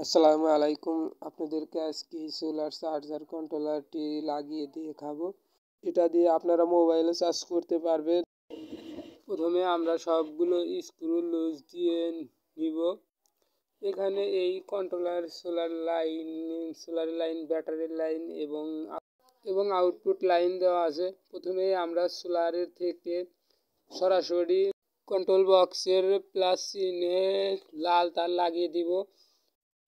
আসসালামু আলাইকুম। আপনাদেরকে আজকে সোলার চার্জার কন্ট্রোলারটি লাগিয়ে দেখাবো। এটা দিয়ে আপনারা মোবাইলে চার্জ করতে পারবেন। প্রথমে আমরা সবগুলো স্ক্রু লুজ দিয়ে নিব। এখানে এই controller solar line, battery line এবং আউটপুট লাইন দেওয়া আছে। প্রথমে আমরা সোলারের থেকে সরাসরি কন্ট্রোল বক্সের প্লাস চিহ্নে লাল তার লাগিয়ে দিব।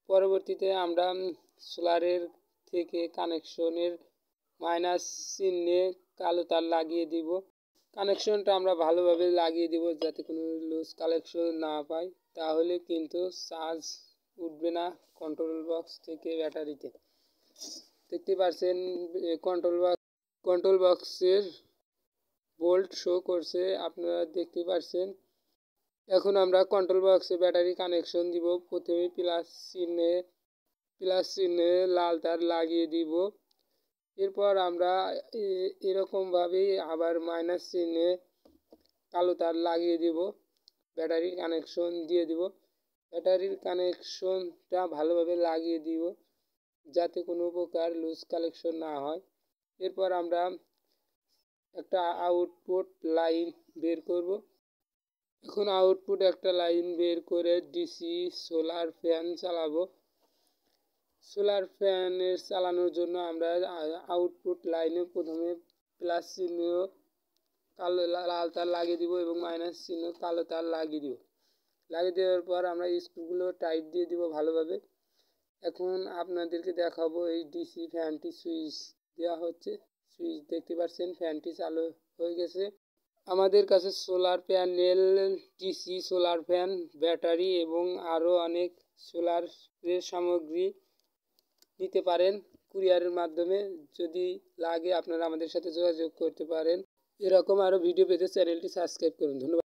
পরবর্তীতে আমরা সোলারের থেকে কানেকশনের মাইনাস চিহ্নে কালো তার লাগিয়ে দিব। কানেকশনটা আমরা ভালোভাবে লাগিয়ে দিব যাতে কোনো লুজ কানেকশন না পাই, তাহলে কিন্তু চার্জ উঠবে না কন্ট্রোল বক্স থেকে ব্যাটারিতে। দেখতে পাচ্ছেন কন্ট্রোল বক্সের ভোল্ট শো করছে, আপনারা দেখতে পাচ্ছেন। এখন আমরা কন্ট্রোল বক্সে ব্যাটারি কানেকশন দিব। প্রথমে প্লাস চিহ্নে লাল তার লাগিয়ে দিব। এরপর আমরা এরকমভাবেই আবার মাইনাস চিহ্নে কালো তার লাগিয়ে দিব, ব্যাটারি কানেকশন দিয়ে দিব। ব্যাটারির কানেকশনটা ভালোভাবে লাগিয়ে দিব যাতে কোনো প্রকার লুজ কানেকশন না হয়। এরপর আমরা একটা আউটপুট লাইন বের করব। এখন আউটপুট একটা লাইন বের করে ডিসি সোলার ফ্যান চালাবো। সোলার ফ্যানের চালানোর জন্য আমরা আউটপুট লাইনে প্রথমে প্লাস চিহ্ন কালো লাল তার লাগিয়ে দিব এবং মাইনাস চিহ্ন কালো তার লাগিয়ে দিব। লাগিয়ে দেওয়ার পর আমরা স্ক্রুগুলো টাইট দিয়ে দিব ভালোভাবে। এখন আপনাদেরকে দেখাবো এই ডিসি ফ্যানটি সুইচ দেওয়া হচ্ছে। সুইচ দেখতে পাচ্ছেন, ফ্যানটি চালু হয়ে গেছে। আমাদের কাছে solar panel, DC solar fan, battery এবং আরও অনেক সোলার সামগ্রী নিতে পারেন কুরিয়ারের মাধ্যমে। যদি লাগে আপনারা আমাদের সাথে যোগাযোগ করতে পারেন। এরকম আরও ভিডিও পেতে চ্যানেলটি সাবস্ক্রাইব করুন। ধন্যবাদ।